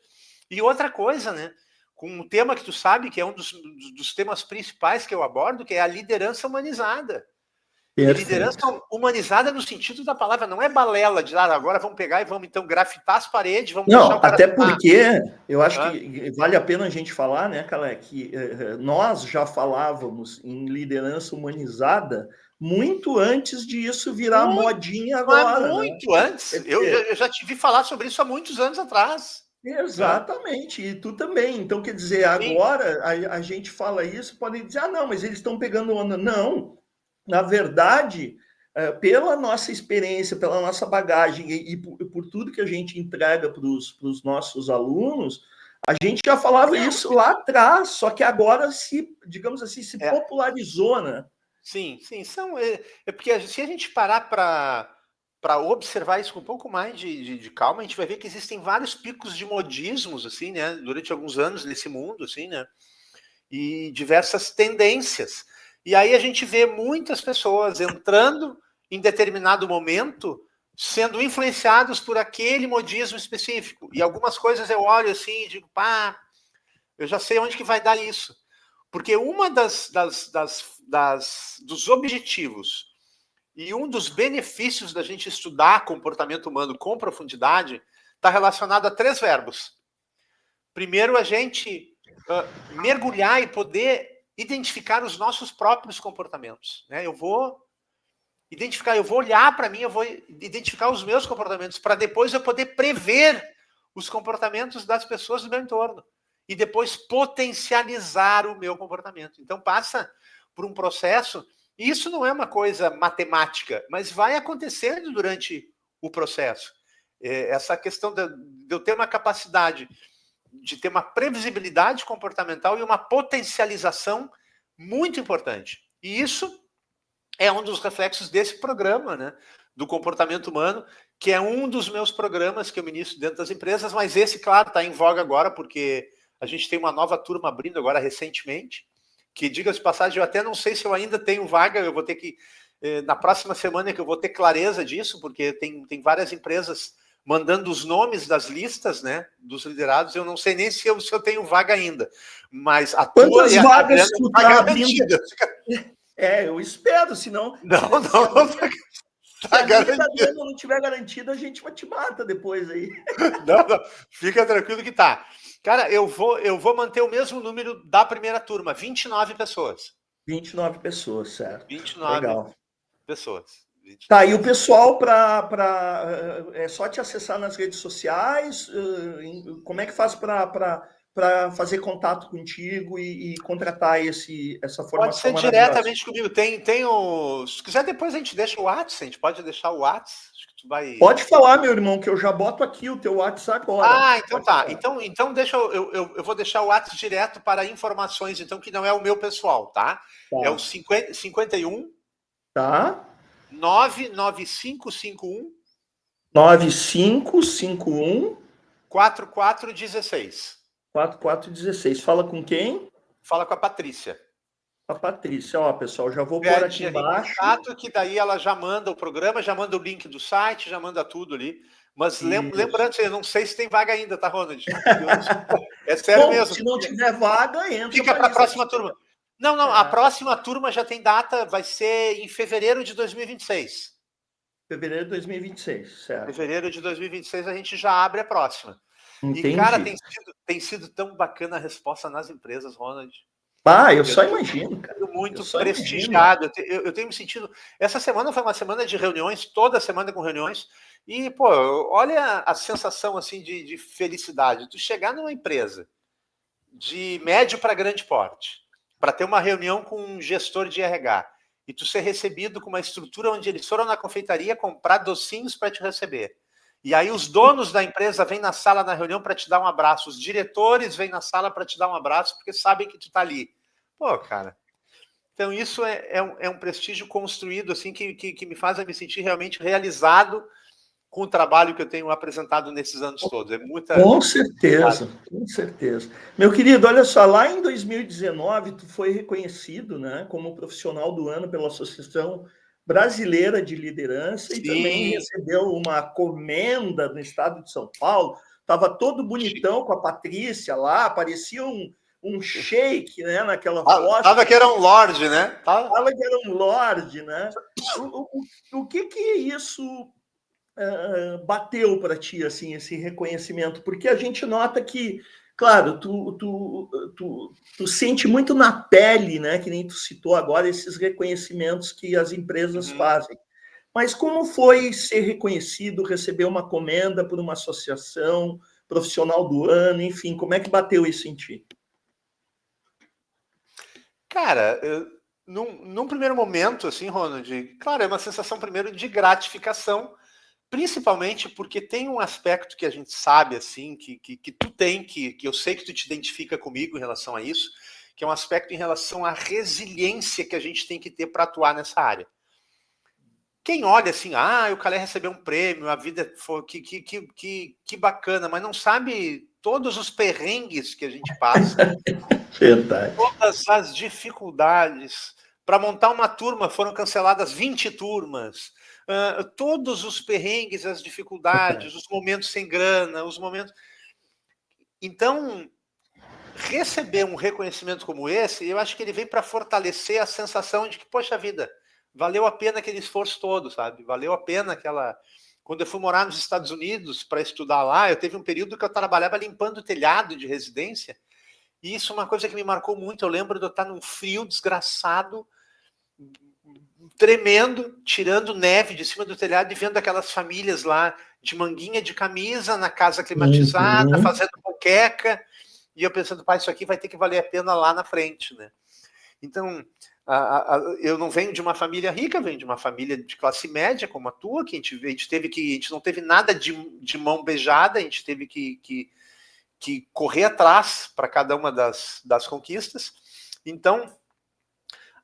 E outra coisa, né? Com um tema que tu sabe que é um dos temas principais que eu abordo, que é a liderança humanizada. E liderança humanizada no sentido da palavra, não é balela de agora vamos pegar e vamos então grafitar as paredes, vamos deixar o cara... Até porque eu acho que vale a pena a gente falar, né, Calé, que nós já falávamos em liderança humanizada muito antes disso virar modinha agora. Muito, né? Antes. Eu já te vi falar sobre isso há muitos anos atrás. Exatamente, e tu também. Então, quer dizer, agora a gente fala isso, podem dizer, não, mas eles estão pegando onda. Não, na verdade, pela nossa experiência, pela nossa bagagem e por tudo que a gente entrega para os nossos alunos, a gente já falava isso lá atrás, só que agora digamos assim, se popularizou, né? Sim. É porque se a gente parar para observar isso com um pouco mais de calma, a gente vai ver que existem vários picos de modismos, assim, né, durante alguns anos nesse mundo, assim, né, e diversas tendências. E aí a gente vê muitas pessoas entrando em determinado momento, sendo influenciados por aquele modismo específico. E algumas coisas eu olho assim e digo, pá, eu já sei onde que vai dar isso. Porque uma dos objetivos e um dos benefícios da gente estudar comportamento humano com profundidade está relacionado a 3 verbos. Primeiro, a gente mergulhar e poder identificar os nossos próprios comportamentos, né? Eu vou identificar, eu vou olhar para mim, eu vou identificar os meus comportamentos para depois eu poder prever os comportamentos das pessoas do meu entorno e depois potencializar o meu comportamento. Então passa por um processo, e isso não é uma coisa matemática, mas vai acontecendo durante o processo. Essa questão de eu ter uma capacidade de ter uma previsibilidade comportamental e uma potencialização muito importante. E isso é um dos reflexos desse programa, né, do comportamento humano, que é um dos meus programas que eu ministro dentro das empresas, mas esse, claro, está em voga agora, porque a gente tem uma nova turma abrindo agora recentemente, que, diga-se de passagem, eu até não sei se eu ainda tenho vaga, eu vou ter que, na próxima semana que eu vou ter clareza disso, porque tem várias empresas mandando os nomes das listas, né, dos liderados, eu não sei nem se eu tenho vaga ainda, mas a Quantas tua vagas tu está garantida. Eu espero, senão... Não Se a minha grana não tiver garantida, a gente te mata depois aí. Não, fica tranquilo que tá. Cara, eu vou manter o mesmo número da primeira turma, 29 pessoas. 29 pessoas, certo. 29 Legal. pessoas. 29 tá, e o pessoal, é só te acessar nas redes sociais? Como é que faz para fazer contato contigo e contratar essa Pode formação ser maravilhosa? diretamente comigo. Se quiser, depois a gente deixa o WhatsApp, a gente pode deixar o WhatsApp. Acho que tu vai. Pode falar, meu irmão, que eu já boto aqui o teu WhatsApp agora. Ah, então tá. Então deixa eu vou deixar o WhatsApp direto para informações, então, que não é o meu pessoal, tá? É o 51 Tá. 99551 9551 4416. 4416. Fala com quem? Fala com a Patrícia. A Patrícia. Ó, pessoal, já vou pôr aqui embaixo. Contato, que daí ela já manda o programa, já manda o link do site, já manda tudo ali. Mas lembrando, eu não sei se tem vaga ainda, tá, Ronald? É sério. Bom, mesmo. Se não tiver vaga, entra. Fica para a próxima turma. Não, a próxima turma já tem data, vai ser em fevereiro de 2026. Fevereiro de 2026, certo. Fevereiro de 2026 a gente já abre a próxima. Entendi. E, cara, tem sido tão bacana a resposta nas empresas, Ronald. Eu só imagino, cara. Muito prestigiado. Eu tenho me sentido... Essa semana foi uma semana de reuniões, toda semana com reuniões, e, pô, olha a sensação, assim, de felicidade. Tu chegar numa empresa de médio para grande porte, para ter uma reunião com um gestor de RH, e tu ser recebido com uma estrutura onde eles foram na confeitaria comprar docinhos para te receber. E aí os donos da empresa vêm na sala na reunião para te dar um abraço, os diretores vêm na sala para te dar um abraço, porque sabem que tu tá ali. Pô, cara. Então isso é um prestígio construído, assim, que me faz me sentir realmente realizado com o trabalho que eu tenho apresentado nesses anos todos. É muita... Com certeza, com certeza. Meu querido, olha só, lá em 2019, tu foi reconhecido, né, como profissional do ano pela Associação Brasileira de Liderança. Sim. E também recebeu uma comenda no estado de São Paulo. Estava todo bonitão. Sim. Com a Patrícia lá, parecia um sheik, né, naquela foto. Tava que era um lorde, né? Tava que era um lorde, né? O que isso bateu para ti, assim, esse reconhecimento? Porque a gente nota que, claro, tu sente muito na pele, né, que nem tu citou agora, esses reconhecimentos que as empresas fazem. Mas como foi ser reconhecido, receber uma comenda por uma associação, profissional do ano, enfim, como é que bateu isso em ti? Cara, num primeiro momento, assim, Ronald, claro, é uma sensação primeiro de gratificação, principalmente porque tem um aspecto que a gente sabe, assim, que tu tem, que eu sei que tu te identifica comigo em relação a isso, que é um aspecto em relação à resiliência que a gente tem que ter para atuar nessa área. Quem olha assim, o Calé recebeu um prêmio, a vida foi que bacana, mas não sabe todos os perrengues que a gente passa. Verdade. Todas as dificuldades. Para montar uma turma foram canceladas 20 turmas. Todos os perrengues, as dificuldades, os momentos sem grana, os momentos... Então, receber um reconhecimento como esse, eu acho que ele vem para fortalecer a sensação de que, poxa vida, valeu a pena aquele esforço todo, sabe? Valeu a pena aquela... Quando eu fui morar nos Estados Unidos para estudar lá, eu teve um período que eu trabalhava limpando telhado de residência, E isso é uma coisa que me marcou muito. Eu lembro de eu estar num frio desgraçado, tremendo, tirando neve de cima do telhado e vendo aquelas famílias lá de manguinha de camisa na casa climatizada, Uhum. fazendo moqueca, e eu pensando, pai, isso aqui vai ter que valer a pena lá na frente, né? Então, eu não venho de uma família rica, venho de uma família de classe média como a tua, que a gente não teve nada de mão beijada, a gente teve que correr atrás para cada uma das conquistas. Então,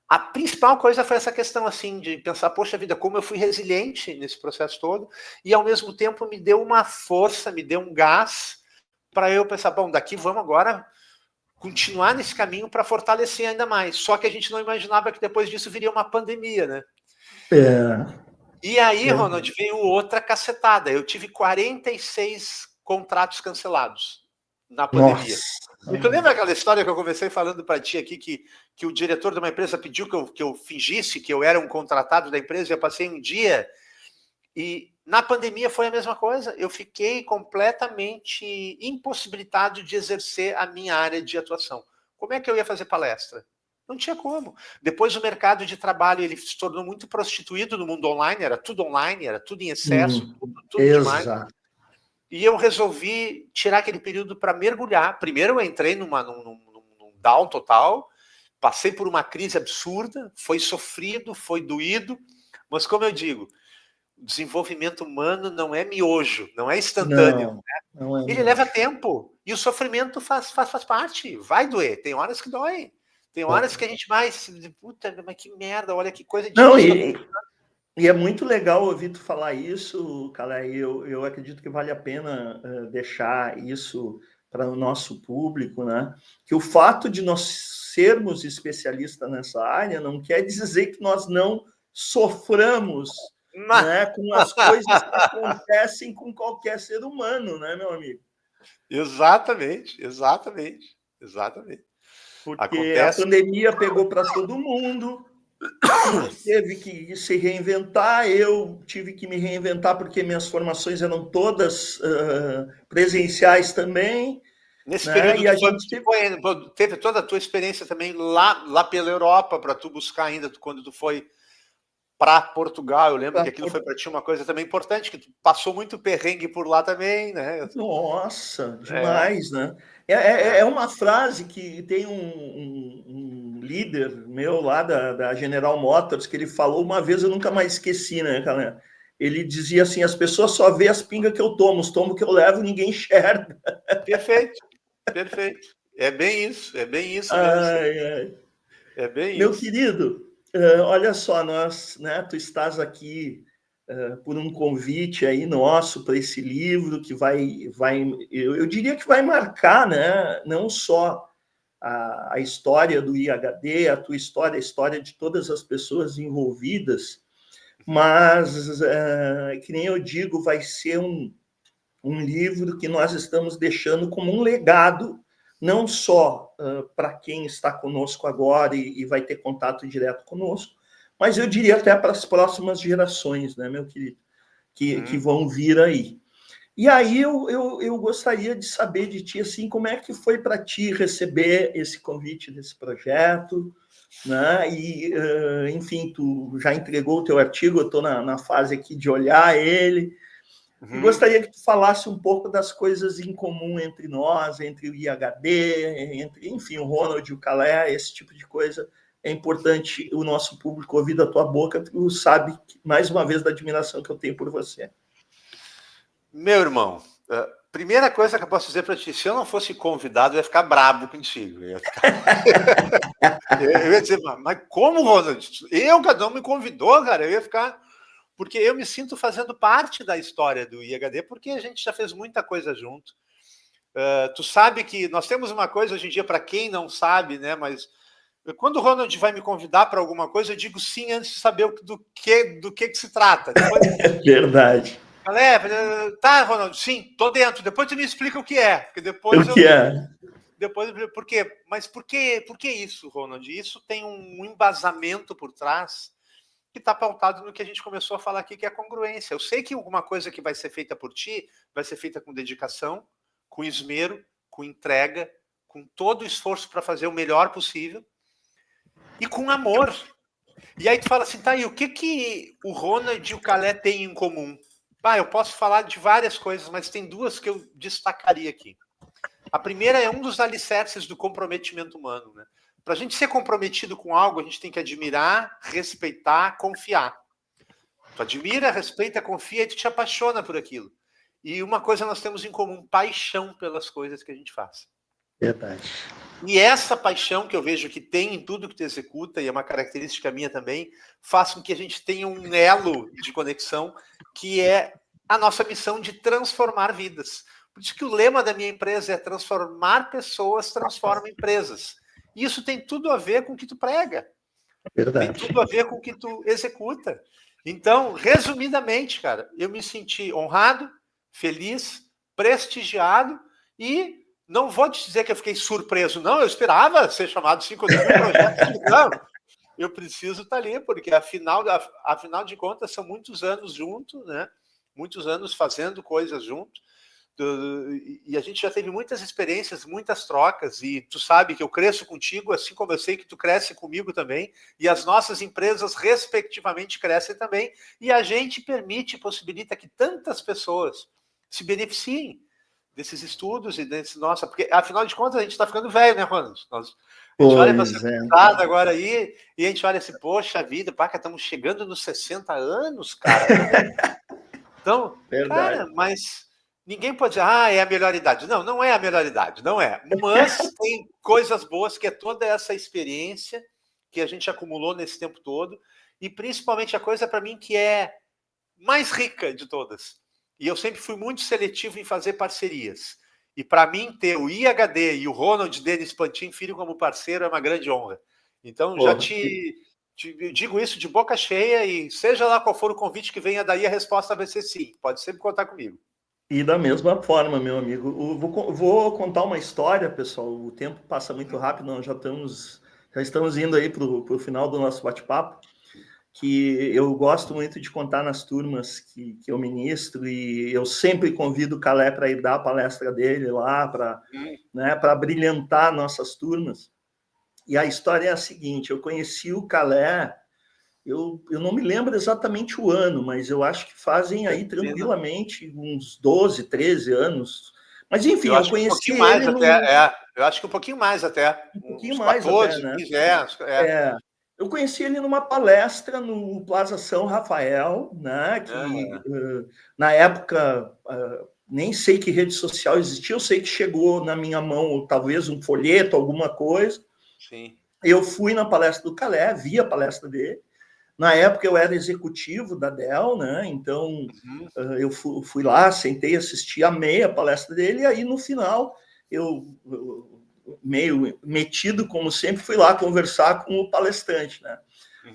a principal coisa foi essa questão assim de pensar, poxa vida, como eu fui resiliente nesse processo todo, e ao mesmo tempo me deu uma força, me deu um gás para eu pensar, bom, daqui vamos agora continuar nesse caminho para fortalecer ainda mais. Só que a gente não imaginava que depois disso viria uma pandemia, né? É, E aí, é. Ronald, veio outra cacetada. Eu tive 46 contratos cancelados na pandemia. Nossa. E tu lembra aquela história que eu comecei falando para ti aqui, que o diretor de uma empresa pediu que eu fingisse que eu era um contratado da empresa, e eu passei um dia, e na pandemia foi a mesma coisa, eu fiquei completamente impossibilitado de exercer a minha área de atuação. Como é que eu ia fazer palestra? Não tinha como. Depois o mercado de trabalho ele se tornou muito prostituído no mundo online, era tudo em excesso, tudo demais. Exato. E eu resolvi tirar aquele período para mergulhar. Primeiro eu entrei num down total, passei por uma crise absurda, foi sofrido, foi doído, mas como eu digo, o desenvolvimento humano não é miojo, não é instantâneo. Não, não é Ele leva miojo. tempo. E o sofrimento faz parte. Vai doer. Tem horas que dói. Tem horas que a gente vai. Puta, mas que merda, olha que coisa Não, difícil. e é muito legal ouvir tu falar isso, cara. Eu acredito que vale a pena deixar isso para o nosso público, né? Que o fato de nós sermos especialistas nessa área não quer dizer que nós não soframos, né, com as coisas que acontecem com qualquer ser humano, né, meu amigo? Exatamente, exatamente, exatamente. Porque a Acontece. pandemia pegou para todo mundo, tu teve que se reinventar, eu tive que me reinventar porque minhas formações eram todas presenciais também, Nesse né? período, E a gente teve toda a tua experiência também lá pela Europa, para tu buscar ainda, quando tu foi para Portugal. Eu lembro que aquilo foi para ti uma coisa também importante, que tu passou muito perrengue por lá também, né? Nossa, É, demais, né? é. É uma frase que tem um líder meu lá da General Motors que ele falou uma vez, eu nunca mais esqueci, né, cara? Ele dizia assim: as pessoas só vê as pingas que eu tomo, os tomos que eu levo, ninguém enxerga. Perfeito, perfeito. É bem isso mesmo. Ai, ai. É bem Meu isso. querido, olha só, nós, né, tu estás aqui por um convite aí nosso para esse livro que eu diria que vai marcar, né, não só a história do IHD, a tua história, a história de todas as pessoas envolvidas, mas, que nem eu digo, vai ser um livro que nós estamos deixando como um legado, não só para quem está conosco agora e vai ter contato direto conosco, mas eu diria até para as próximas gerações, né, meu querido, que Uhum. vão vir aí. E aí eu gostaria de saber de ti, assim, como é que foi para ti receber esse convite desse projeto, né? E, enfim, tu já entregou o teu artigo, eu estou na fase aqui de olhar ele, e Uhum. gostaria que tu falasse um pouco das coisas em comum entre nós, entre o IHD, entre, enfim, o Ronald e o Calé, esse tipo de coisa. É importante o nosso público ouvir da tua boca, tu sabe, mais uma vez, da admiração que eu tenho por você. Meu irmão, primeira coisa que eu posso dizer para ti, se eu não fosse convidado, eu ia ficar brabo contigo. Eu ia dizer, mas como, Ronald? Cada um me convidou, cara. Eu ia ficar. Porque eu me sinto fazendo parte da história do IHD, porque a gente já fez muita coisa junto. Tu sabe que nós temos uma coisa hoje em dia, para quem não sabe, né? Mas quando o Ronald vai me convidar para alguma coisa, eu digo sim antes de saber do que se trata. Depois, É verdade. tá, Ronald, sim, tô dentro. Depois tu me explica o que é, porque O que é? por quê? Mas por que isso, Ronald? Isso tem um embasamento por trás que está pautado no que a gente começou a falar aqui, que é a congruência. Eu sei que alguma coisa que vai ser feita por ti vai ser feita com dedicação, com esmero, com entrega, com todo o esforço para fazer o melhor possível e com amor. E aí tu fala assim, tá, e o que o Ronald e o Calé têm em comum? Eu posso falar de várias coisas, mas tem duas que eu destacaria aqui. A primeira é um dos alicerces do comprometimento humano, né? Para a gente ser comprometido com algo, a gente tem que admirar, respeitar, confiar. Tu admira, respeita, confia e tu te apaixona por aquilo. E uma coisa nós temos em comum, paixão pelas coisas que a gente faz. Verdade. E essa paixão que eu vejo que tem em tudo que tu executa, e é uma característica minha também, faz com que a gente tenha um elo de conexão, que é a nossa missão de transformar vidas. Por isso que o lema da minha empresa é transformar pessoas, transforma empresas. E isso tem tudo a ver com o que tu prega. Verdade. Tem tudo a ver com o que tu executa. Então, resumidamente, cara, eu me senti honrado, feliz, prestigiado e não vou te dizer que eu fiquei surpreso, não. Eu esperava ser chamado 5 mil projetos. Não, eu preciso estar ali, porque afinal de contas são muitos anos juntos, né? Muitos anos fazendo coisas juntos. E a gente já teve muitas experiências, muitas trocas, e tu sabe que eu cresço contigo, assim como eu sei que tu cresce comigo também, e as nossas empresas respectivamente crescem também, e a gente permite, possibilita que tantas pessoas se beneficiem desses estudos e desse nossa, porque afinal de contas a gente está ficando velho, né, Ronald? A gente olha para essa comunidade agora aí e a gente olha assim, poxa vida, paca, estamos chegando nos 60 anos, cara. Então, Verdade. cara, mas ninguém pode dizer, é a melhor idade. Não, não é a melhor idade, não é. Mas tem coisas boas, que é toda essa experiência que a gente acumulou nesse tempo todo, e principalmente a coisa para mim que é mais rica de todas. E eu sempre fui muito seletivo em fazer parcerias. E para mim ter o IHD e o Ronald Denis Pantin Filho como parceiro é uma grande honra. Então, já te digo isso de boca cheia, e seja lá qual for o convite que venha daí, a resposta vai ser sim. Pode sempre contar comigo. E da mesma forma, meu amigo, vou contar uma história, pessoal. O tempo passa muito rápido, nós já estamos indo aí para o final do nosso bate-papo, que eu gosto muito de contar nas turmas que eu ministro, e eu sempre convido o Calé para ir dar a palestra dele lá, para brilhantar nossas turmas. E a história é a seguinte: eu conheci o Calé, eu não me lembro exatamente o ano, mas eu acho que fazem aí tranquilamente uns 12, 13 anos. Mas enfim, eu conheci ele eu acho que um pouquinho mais até. Um pouquinho uns mais 14, até, né? 15 anos. Eu conheci ele numa palestra no Plaza São Rafael, né? Que na época nem sei que rede social existia, eu sei que chegou na minha mão talvez um folheto, alguma coisa. Sim. Eu fui na palestra do Calé, vi a palestra dele. Na época eu era executivo da Dell, né? Então eu fui lá, sentei, assisti, amei a palestra dele, e aí no final eu meio metido, como sempre, fui lá conversar com o palestrante, né?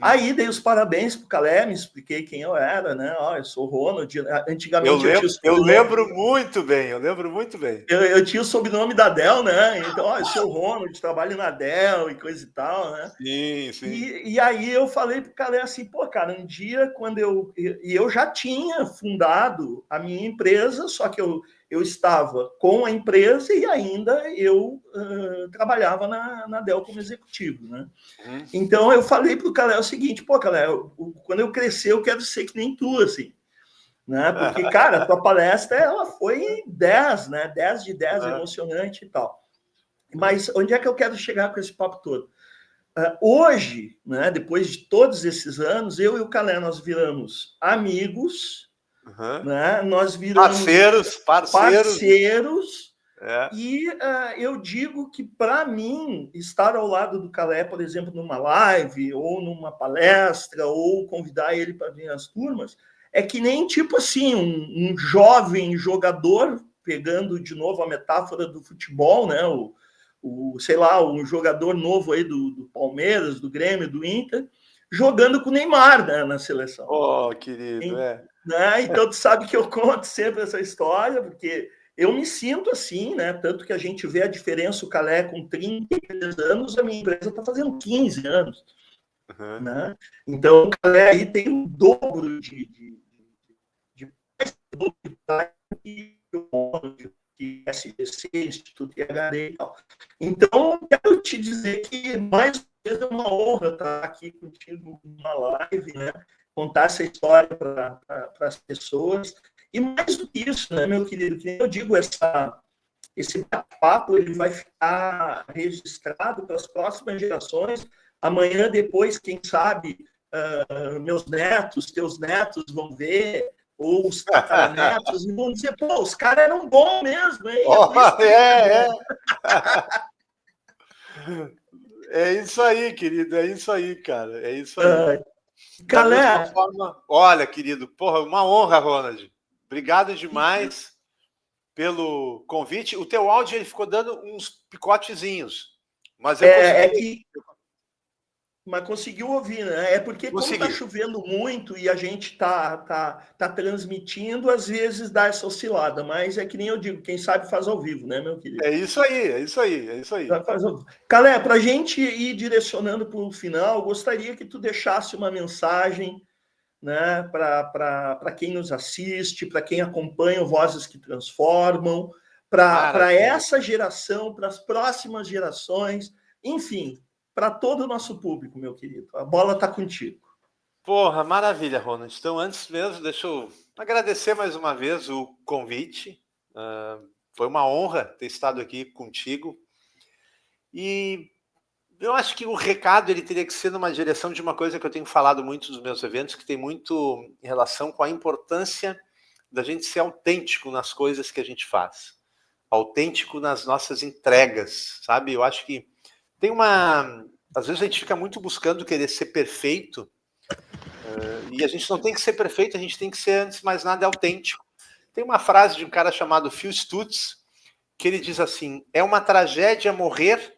Aí dei os parabéns para o Calé, me expliquei quem eu era, né? Eu sou o Ronald. Antigamente eu lembro muito bem, eu tinha o sobrenome da Dell, né? Então, eu sou o Ronald, trabalho na Dell e coisa e tal, né? Sim, sim. E aí eu falei pro Calé assim, pô, cara, um dia quando eu já tinha fundado a minha empresa, só que eu estava com a empresa e ainda eu trabalhava na Dell como executivo, né? Então eu falei pro Calé o seguinte, pô, Calé, quando eu crescer eu quero ser que nem tu, assim, né? Porque, cara, a tua palestra ela foi 10, né? 10 de 10, emocionante e tal. Mas onde é que eu quero chegar com esse papo todo? Hoje, né, depois de todos esses anos, eu e o Calé, nós viramos amigos, né, nós viramos parceiros e eu digo que, para mim, estar ao lado do Calé, por exemplo, numa live, ou numa palestra, ou convidar ele para vir às turmas, é que nem, tipo assim, um jovem jogador, pegando de novo a metáfora do futebol, né, sei lá, um jogador novo aí do Palmeiras, do Grêmio, do Inter, jogando com o Neymar, né, na seleção. Oh, querido, né? Então, tu sabe que eu conto sempre essa história, porque eu me sinto assim, né? Tanto que a gente vê a diferença, o Calé com 33 anos, a minha empresa está fazendo 15 anos. Né? Então, o Calé aí tem o dobro de que SBC, Instituto IHD e tal. Então, quero te dizer que, mais uma vez, é uma honra estar aqui contigo numa live, né? Contar essa história para as pessoas. E mais do que isso, né, meu querido, que eu digo, esse bate-papo ele vai ficar registrado para as próximas gerações. Amanhã, depois, quem sabe, meus netos, teus netos vão ver, ou os tataranetos, e vão dizer, pô, os caras eram bons mesmo, hein? É Oh, por isso que é. É isso aí, querido, é isso aí, cara, é isso aí. Da mesma Calé, forma, olha, querido, porra, uma honra, Ronald. Obrigado demais pelo convite. O teu áudio ele ficou dando uns picotezinhos, mas eu é consegui. que mas conseguiu ouvir, né? É porque como está Consegui. chovendo muito e a gente tá transmitindo, às vezes dá essa oscilada, mas é que nem eu digo, quem sabe faz ao vivo, né, meu querido? É isso aí, é isso aí, é isso aí. Calé, para a gente ir direcionando para o final, gostaria que tu deixasse uma mensagem, né, para quem nos assiste, para quem acompanha o Vozes que Transformam, para Maravilha. essa geração, para as próximas gerações, enfim, para todo o nosso público, meu querido. A bola está contigo. Porra, maravilha, Ronald. Então, antes mesmo, deixa eu agradecer mais uma vez o convite. Foi uma honra ter estado aqui contigo. E eu acho que o recado ele teria que ser numa direção de uma coisa que eu tenho falado muito nos meus eventos, que tem muito em relação com a importância da gente ser autêntico nas coisas que a gente faz. Autêntico nas nossas entregas, sabe? Eu acho que tem uma... Às vezes a gente fica muito buscando querer ser perfeito, e a gente não tem que ser perfeito, a gente tem que ser, antes de mais nada, autêntico. Tem uma frase de um cara chamado Phil Stutz, que ele diz assim: é uma tragédia morrer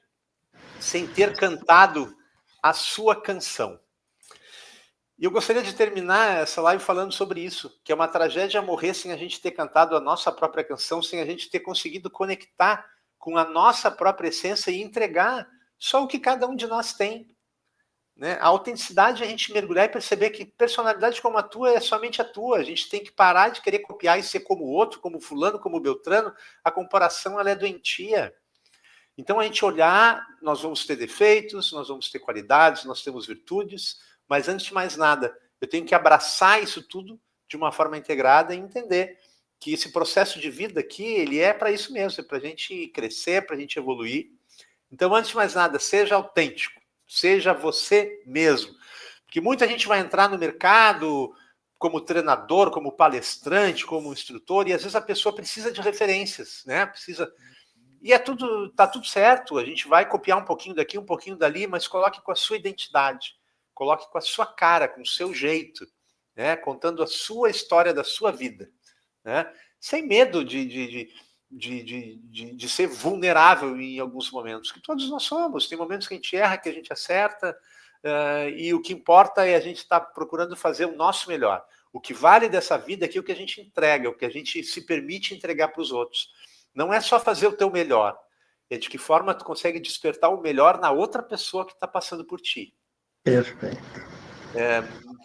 sem ter cantado a sua canção. E eu gostaria de terminar essa live falando sobre isso, que é uma tragédia morrer sem a gente ter cantado a nossa própria canção, sem a gente ter conseguido conectar com a nossa própria essência e entregar só o que cada um de nós tem. Né? A autenticidade é a gente mergulhar e perceber que personalidade como a tua é somente a tua. A gente tem que parar de querer copiar e ser como o outro, como fulano, como Beltrano. A comparação ela é doentia. Então a gente olhar, nós vamos ter defeitos, nós vamos ter qualidades, nós temos virtudes, mas antes de mais nada, eu tenho que abraçar isso tudo de uma forma integrada e entender que esse processo de vida aqui, ele é para isso mesmo, é para a gente crescer, para a gente evoluir. Então, antes de mais nada, seja autêntico, seja você mesmo. Porque muita gente vai entrar no mercado como treinador, como palestrante, como instrutor, e às vezes a pessoa precisa de referências, né? Precisa. E tá tudo certo, a gente vai copiar um pouquinho daqui, um pouquinho dali, mas coloque com a sua identidade, coloque com a sua cara, com o seu jeito, né? Contando a sua história da sua vida, né? Sem medo de ser vulnerável em alguns momentos, que todos nós somos. Tem momentos que a gente erra, que a gente acerta, e o que importa é a gente estar procurando fazer o nosso melhor. O que vale dessa vida aqui é o que a gente entrega, o que a gente se permite entregar para os outros. Não é só fazer o teu melhor, é de que forma tu consegue despertar o melhor na outra pessoa que está passando por ti. Perfeito.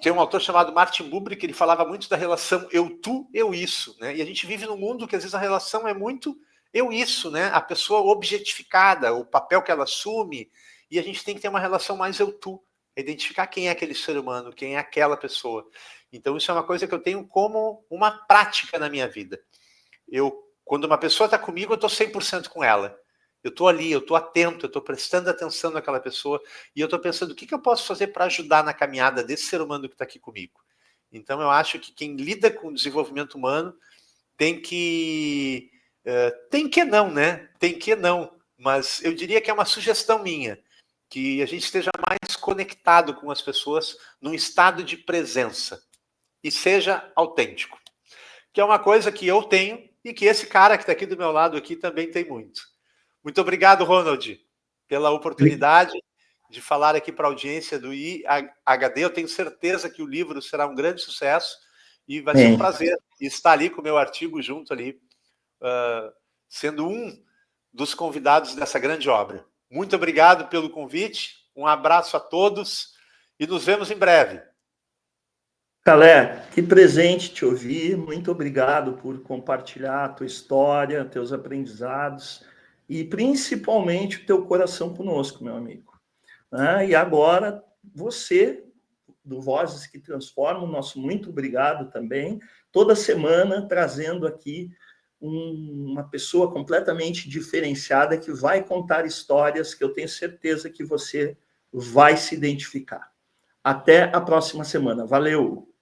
Tem um autor chamado Martin Buber que ele falava muito da relação eu-tu, eu-isso, né? E a gente vive num mundo que às vezes a relação é muito eu-isso, né? A pessoa objetificada, o papel que ela assume, e a gente tem que ter uma relação mais eu-tu, identificar quem é aquele ser humano, quem é aquela pessoa. Então isso é uma coisa que eu tenho como uma prática na minha vida. Quando uma pessoa está comigo, eu estou 100% com ela. Eu estou ali, eu estou atento, eu estou prestando atenção naquela pessoa e eu estou pensando o que eu posso fazer para ajudar na caminhada desse ser humano que está aqui comigo. Então eu acho que quem lida com o desenvolvimento humano tem que não, né? Tem que não, mas eu diria que é uma sugestão minha, que a gente esteja mais conectado com as pessoas num estado de presença e seja autêntico, que é uma coisa que eu tenho e que esse cara que está aqui do meu lado aqui também tem muito. Muito obrigado, Ronald, pela oportunidade de falar aqui para a audiência do IHD. Eu tenho certeza que o livro será um grande sucesso e vai ser um prazer estar ali com o meu artigo junto ali, sendo um dos convidados dessa grande obra. Muito obrigado pelo convite, um abraço a todos e nos vemos em breve. Calé, que presente te ouvir. Muito obrigado por compartilhar a tua história, teus aprendizados. e principalmente o teu coração conosco, meu amigo. E agora, você, do Vozes que Transformam, nosso muito obrigado também, toda semana trazendo aqui uma pessoa completamente diferenciada que vai contar histórias que eu tenho certeza que você vai se identificar. Até a próxima semana. Valeu!